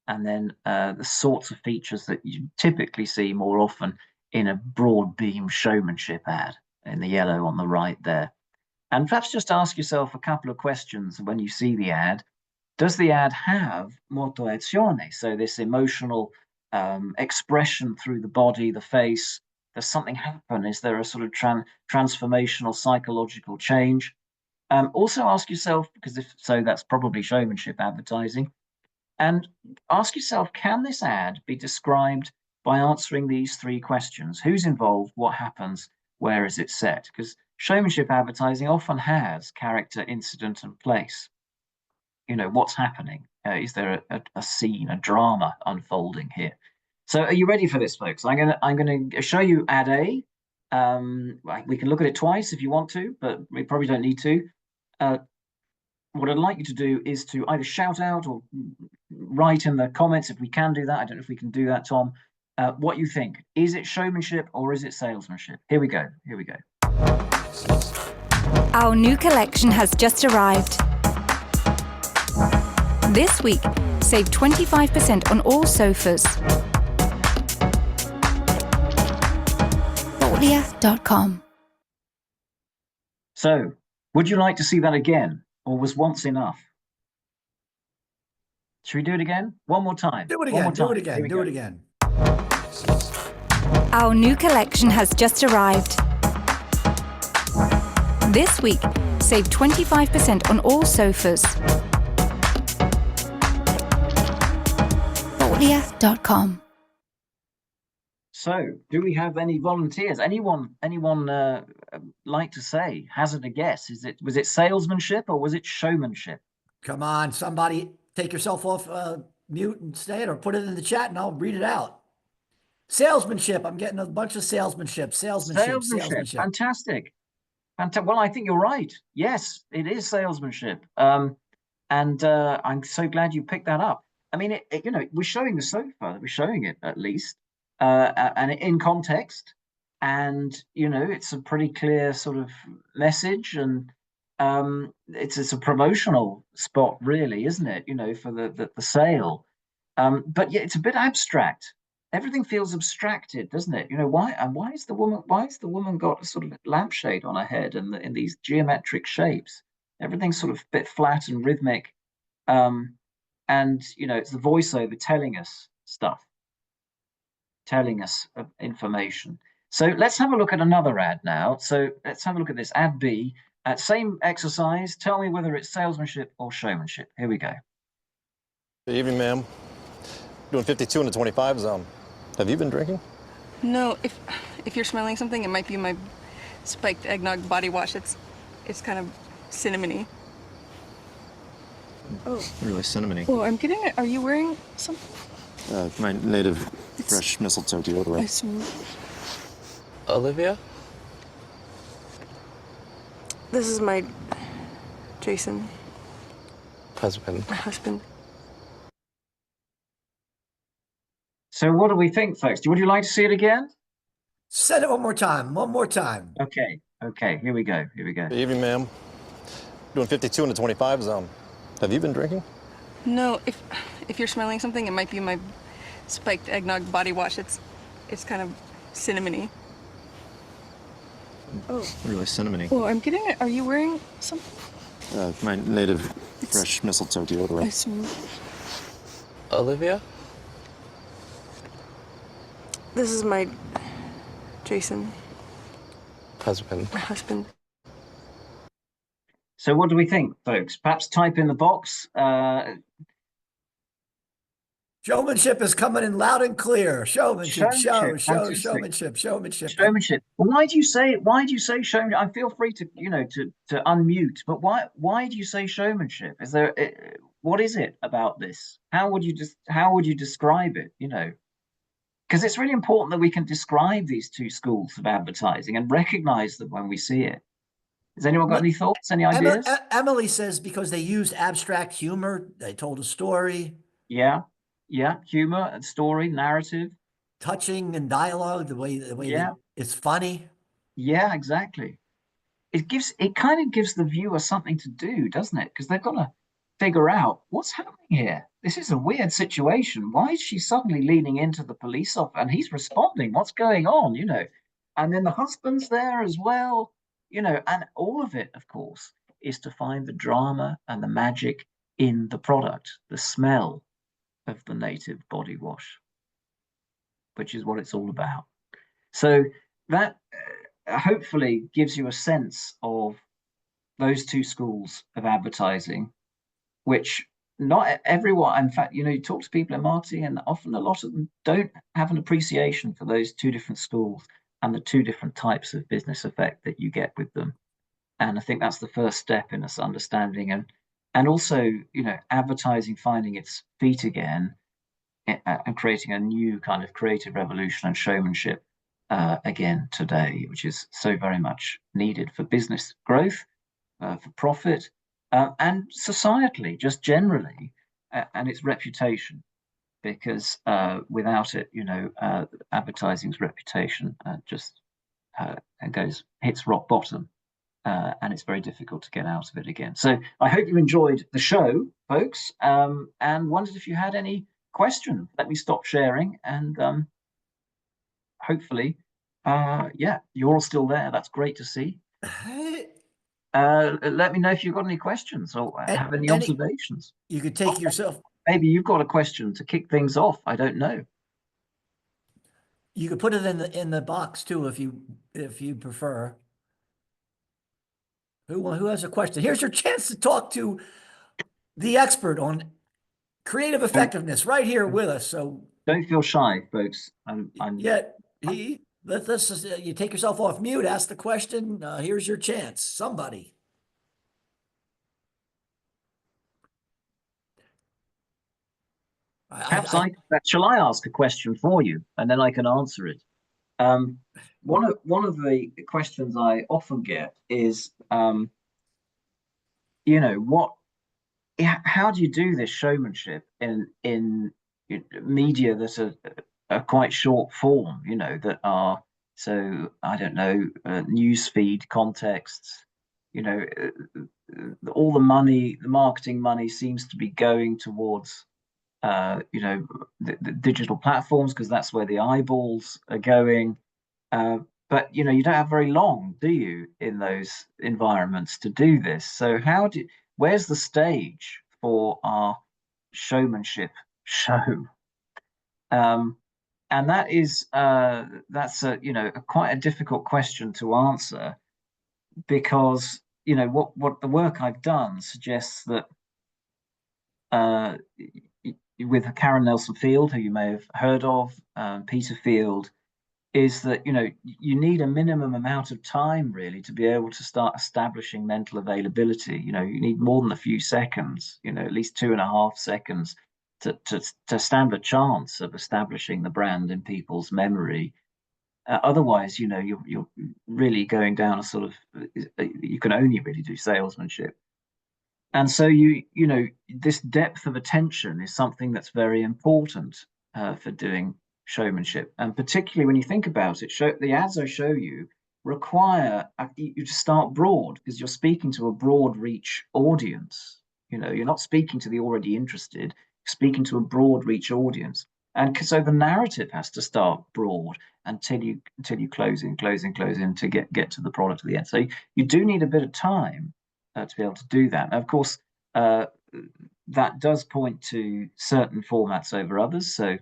and then the sorts of features that you typically see more often in a broad beam showmanship ad in the yellow on the right there. And perhaps just ask yourself a couple of questions when you see the ad. Does the ad have motivazione? So this emotional expression through the body, the face. Does something happen? Is there a sort of transformational psychological change? Also ask yourself, because if so, that's probably showmanship advertising. And ask yourself, can this ad be described by answering these three questions? Who's involved? What happens? Where is it set? Because showmanship advertising often has character, incident, and place. You know, what's happening? Is there a scene, a drama unfolding here? So are you ready for this, folks? I'm gonna show you ad A. We can look at it twice if you want to, but we probably don't need to. What I'd like you to do is to either shout out or write in the comments if we can do that. I don't know if we can do that, Tom. What you think. Is it showmanship or is it salesmanship? Here we go. Here we go. Our new collection has just arrived. This week, save 25% on all sofas. Outlier.com. So, would you like to see that again, or was once enough? Should we do it again? One more time. Do it One more again. Do time. it again. Here we Do go. it again. Our new collection has just arrived. This week, save 25% on all sofas. Outlier.com. So, do we have any volunteers? Anyone like to say? Hazard a guess. Was it salesmanship or was it showmanship? Come on, somebody take yourself off mute and say it, or put it in the chat and I'll read it out. Salesmanship. I'm getting a bunch of salesmanship. Salesmanship. Fantastic. Well, I think you're right. Yes, it is salesmanship. And I'm so glad you picked that up. I mean, we're showing the sofa. We're showing it at least, and in context. And it's a pretty clear sort of message, and it's a promotional spot, really, isn't it? For the sale. But yeah, it's a bit abstract. Everything feels abstracted, doesn't it? Why is the woman got a sort of lampshade on her head and in these geometric shapes? Everything's sort of a bit flat and rhythmic. And it's the voiceover telling us stuff, telling us information. So let's have a look at another ad now. So let's have a look at this ad B. Same exercise. Tell me whether it's salesmanship or showmanship. Here we go. Good evening, ma'am. Doing 52 in the 25 zone. Have you been drinking? No, if you're smelling something, it might be my spiked eggnog body wash. It's kind of cinnamony. Oh. Really cinnamony. Oh, I'm getting it. Are you wearing something? My native fresh mistletoe deodorant. I smell. Olivia? This is my Jason. Husband. My husband. So what do we think, folks? Would you like to see it again? Said it one more time. One more time. Okay. Here we go. Good evening, ma'am. Doing 52 in the 25 zone. Have you been drinking? No, if you're smelling something, it might be my spiked eggnog body wash. It's kind of cinnamony. Oh. Really cinnamony. Oh, I'm getting it. Are you wearing something? My native fresh mistletoe deodorant. I smell. Olivia? This is my Jason. Husband. My husband. So what do we think, folks? Perhaps type in the box. Showmanship is coming in loud and clear. Showmanship. Fantastic. Showmanship. Well, why do you say showmanship? I feel free to to unmute, but why do you say showmanship? Is there what is it about this? How would you describe it? Because it's really important that we can describe these two schools of advertising and recognize them when we see it. Has anyone got any thoughts, any ideas? Emily says because they used abstract humor, they told a story. Yeah, humor and story, narrative, touching and dialogue. The way it's funny. Yeah, exactly. It kind of gives the viewer something to do, doesn't it? Because they've got to figure out what's happening here. This is a weird situation. Why is she suddenly leaning into the police officer and he's responding? What's going on? And then the husband's there as well. And all of it, of course, is to find the drama and the magic in the product, the smell of the native body wash, which is what it's all about. So that hopefully gives you a sense of those two schools of advertising, which not everyone, in fact, you talk to people in marketing and often a lot of them don't have an appreciation for those two different schools and the two different types of business effect that you get with them. And I think that's the first step in us understanding and also, advertising finding its feet again and creating a new kind of creative revolution and showmanship again today, which is so very much needed for business growth, for profit, and societally, just generally, and its reputation. Because without it, advertising's reputation just hits rock bottom, and it's very difficult to get out of it again. So I hope you enjoyed the show, folks, and wondered if you had any questions. Let me stop sharing, and hopefully Yeah, you're all still there. That's great to see. Let me know if you've got any questions or have any observations. You could take yourself. Maybe you've got a question to kick things off. I don't know. You could put it in the box too if you prefer. Who has a question? Here's your chance to talk to the expert on creative effectiveness right here with us. So don't feel shy, folks. Let's just, you take yourself off mute, ask the question. Here's your chance. Somebody. Shall I ask a question for you, and then I can answer it? One of the questions I often get is, how do you do this showmanship in media that are quite short form? That are, so I don't know, newsfeed contexts. All the marketing money seems to be going towards the digital platforms, because that's where the eyeballs are going. But you don't have very long, do you, in those environments to do this? So where's the stage for our showmanship show? And that's quite a difficult question to answer, because what the work I've done suggests that with Karen Nelson Field, who you may have heard of, Peter Field, is that you need a minimum amount of time really to be able to start establishing mental availability. You need more than a few seconds, at least 2.5 seconds to stand a chance of establishing the brand in people's memory. Otherwise, you're really going down a sort of, you can only really do salesmanship. And so this depth of attention is something that's very important for doing showmanship. And particularly when you think about it, the ads I show you require you to start broad, because you're speaking to a broad reach audience. You're not speaking to the already interested, you're speaking to a broad reach audience. And so the narrative has to start broad until you close in to get to the product at the end. So you do need a bit of time to be able to do that. Now, of course, that does point to certain formats over others. So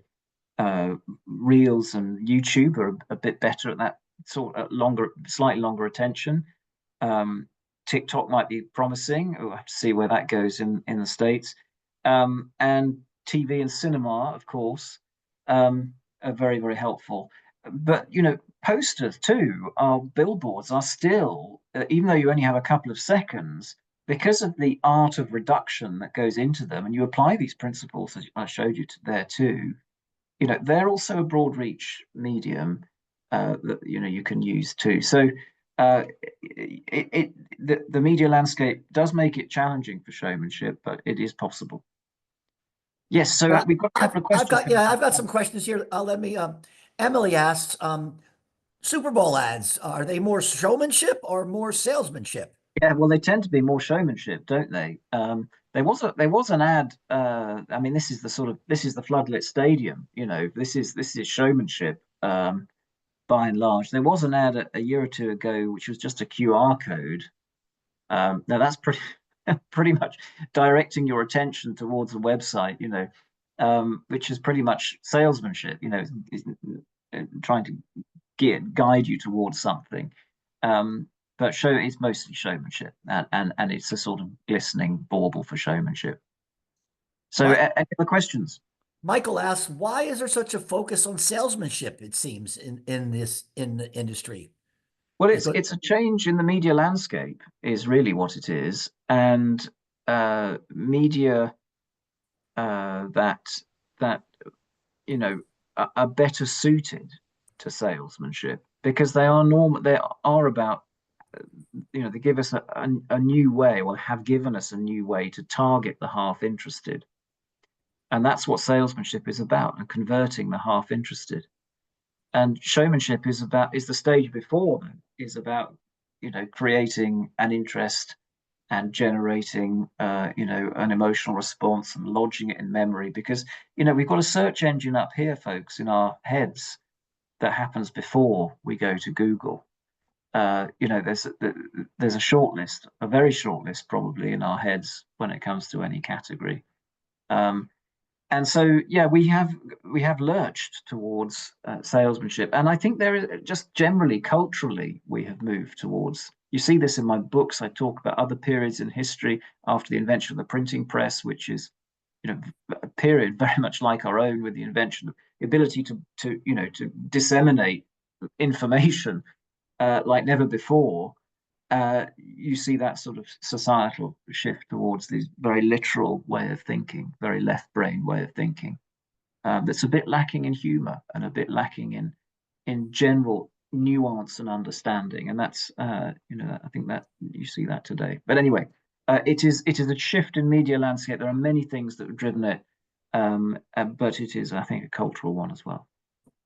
Reels and YouTube are a bit better at that sort of slightly longer attention. TikTok might be promising. We'll have to see where that goes in the States. And TV and cinema, of course, are very, very helpful. But posters too, billboards are still, even though you only have a couple of seconds, because of the art of reduction that goes into them, and you apply these principles as I showed you there too, they're also a broad reach medium that you can use too. So the media landscape does make it challenging for showmanship, but it is possible. Yes, so we've got a couple of questions. I've got some questions here. Let me. Emily asks, Super Bowl ads, are they more showmanship or more salesmanship? Yeah, well, they tend to be more showmanship, don't they? There was an ad. I mean, this is the floodlit stadium. This is showmanship. By and large, there was an ad a year or two ago which was just a QR code. Now that's pretty much directing your attention towards a website. Which is pretty much salesmanship. Trying to guide you towards something. But it's mostly showmanship, and it's a sort of glistening bauble for showmanship. So, any other questions? Michael asks, why is there such a focus on salesmanship, it seems, in the industry? Well, it's a change in the media landscape is really what it is, and media that are better suited to salesmanship, because they are about they give us a new way, or have given us a new way to target the half interested. And that's what salesmanship is about, and converting the half interested. And showmanship is the stage before them, is about creating an interest and generating an emotional response and lodging it in memory, because we've got a search engine up here, folks, in our heads, that happens before we go to Google. There's a short list, a very short list probably in our heads when it comes to any category. And so, yeah, we have lurched towards salesmanship, and I think there is just generally culturally we have moved towards. You see this in my books. I talk about other periods in history after the invention of the printing press, which is, a period very much like our own, with the invention of the ability to disseminate information like never before. You see that sort of societal shift towards this very literal way of thinking, very left brain way of thinking, that's a bit lacking in humor and a bit lacking in general nuance and understanding. And that's I think that you see that today. But anyway, it is a shift in media landscape. There are many things that have driven it, but it is, I think, a cultural one as well.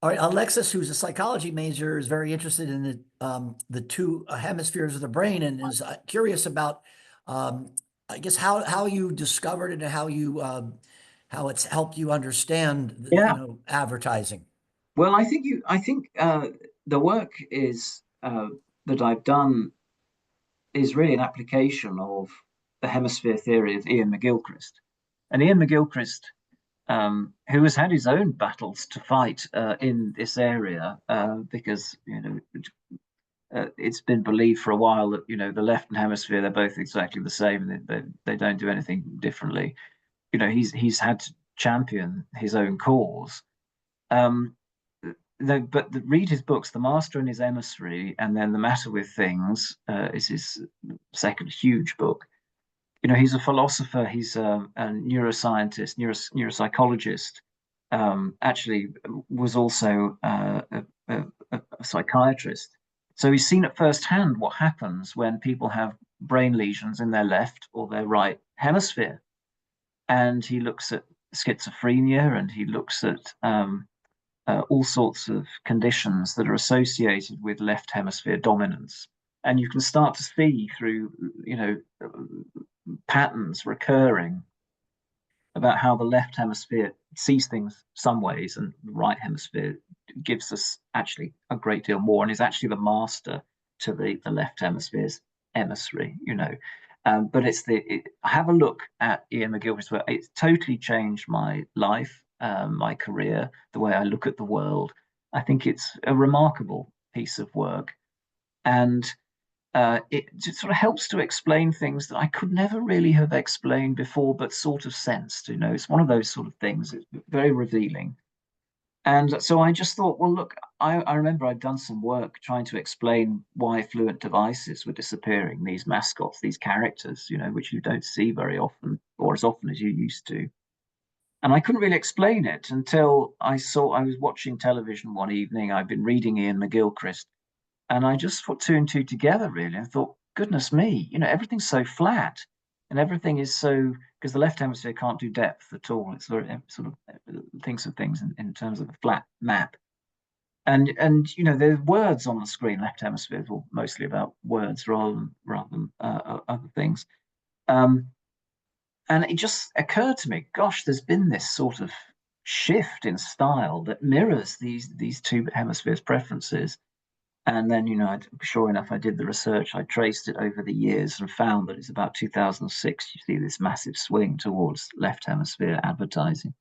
All right, Alexis, who's a psychology major, is very interested in the two hemispheres of the brain, and is curious about, I guess, how you discovered it and how it's helped you understand, advertising. Well, I think the work is that I've done is really an application of the hemisphere theory of Ian McGilchrist, and Ian McGilchrist, who has had his own battles to fight in this area, because it's been believed for a while that the left and hemisphere, they're both exactly the same. They don't do anything differently. He's had to champion his own cause. Read his books, The Master and His Emissary, and then The Matter with Things is his second huge book. He's a philosopher, he's a neuroscientist, neuropsychologist, actually was also a psychiatrist. So he's seen at first hand what happens when people have brain lesions in their left or their right hemisphere. And he looks at schizophrenia, and he looks at all sorts of conditions that are associated with left hemisphere dominance. And you can start to see through, patterns recurring about how the left hemisphere sees things some ways, and the right hemisphere gives us actually a great deal more, and is actually the master to the left hemisphere's emissary. But have a look at Ian McGilchrist's work. It's totally changed my life, my career, the way I look at the world. I think it's a remarkable piece of work, and it just sort of helps to explain things that I could never really have explained before, but sort of sensed. It's one of those sort of things. It's very revealing. And so I just thought, well, look, I remember I'd done some work trying to explain why fluent devices were disappearing, these mascots, these characters, which you don't see very often, or as often as you used to. And I couldn't really explain it until I was watching television one evening. I'd been reading Ian McGilchrist, and I just put two and two together, really, and thought, goodness me, everything's so flat, and everything is so, because the left hemisphere can't do depth at all. It's sort of thinks of things in terms of a flat map. And there's words on the screen. Left hemisphere is all mostly about words rather than other things. And it just occurred to me, gosh, there's been this sort of shift in style that mirrors these two hemispheres' preferences. And then, sure enough, I did the research. I traced it over the years and found that it's about 2006. You see this massive swing towards left hemisphere advertising.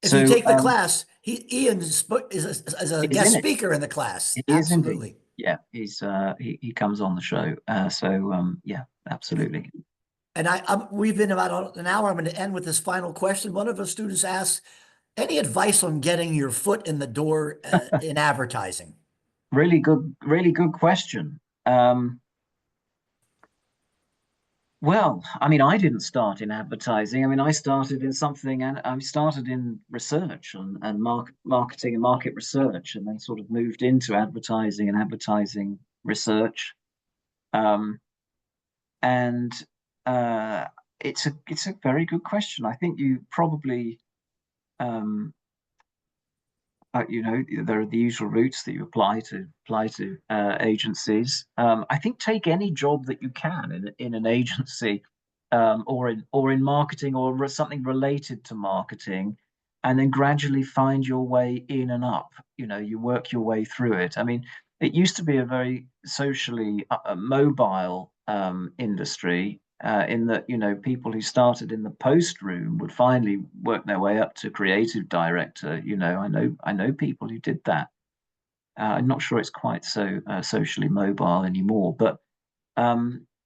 If you take the class, Ian is a guest speaker in the class. Absolutely. Yeah, he comes on the show. Yeah, absolutely. And we've been about an hour. I'm going to end with this final question. One of the students asked, any advice on getting your foot in the door in advertising? Really good question. Well, I mean, I didn't start in advertising. I mean, I started in something, and I started in research and marketing and market research, and then sort of moved into advertising and advertising research. It's a very good question. I think you probably there are the usual routes that you apply to agencies. I think take any job that you can in an agency, or in marketing, or something related to marketing, and then gradually find your way in and up. You know, you work your way through it. I mean, it used to be a very socially mobile industry, in that, you know, people who started in the post room would finally work their way up to creative director. You know, I know people who did that. I'm not sure it's quite so socially mobile anymore, but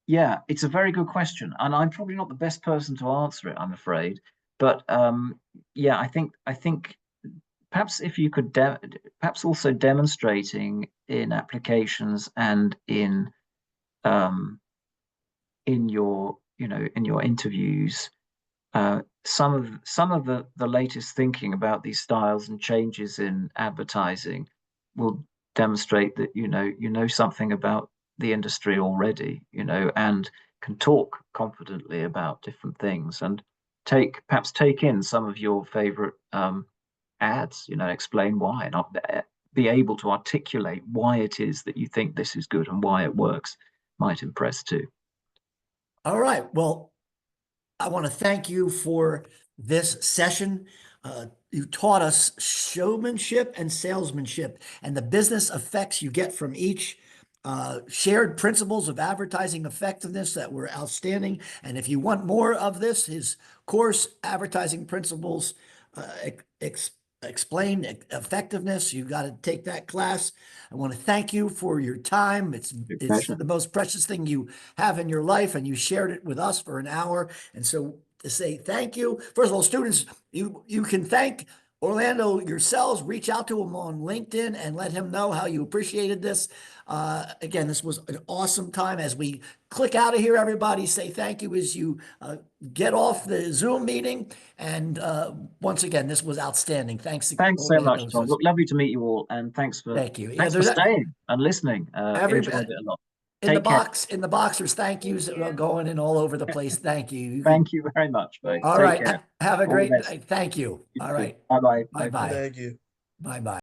yeah, it's a very good question, and I'm probably not the best person to answer it, I'm afraid. But yeah, I think perhaps if you could perhaps also demonstrating in applications and um, in your, you know, in your interviews, some of the latest thinking about these styles and changes in advertising will demonstrate that, you know something about the industry already, you know, and can talk confidently about different things, and perhaps take in some of your favorite ads, you know, explain why, and be able to articulate why it is that you think this is good and why it works, might impress too. All right. Well, I want to thank you for this session. You taught us showmanship and salesmanship and the business effects you get from each. Shared principles of advertising effectiveness that were outstanding. And if you want more of this, his course, Advertising Principles, Explain Effectiveness, you got to take that class. I want to thank you for your time. It's the most precious thing you have in your life, and you shared it with us for an hour. And so to say thank you, first of all, students, you can thank Orlando yourselves. Reach out to him on LinkedIn and let him know how you appreciated this. Again, this was an awesome time. As we click out of here, everybody say thank you as you get off the Zoom meeting. And once again, this was outstanding. Thanks So much, Tom. Look, lovely to meet you all, and thanks for staying and listening. Enjoyed it a lot. In the box, there's thank yous going in all over the place. Thank you. Thank you very much, folks. All Take right. care. Have a great night. Thank you. All right. Bye-bye. Bye-bye. Thank you. Bye-bye.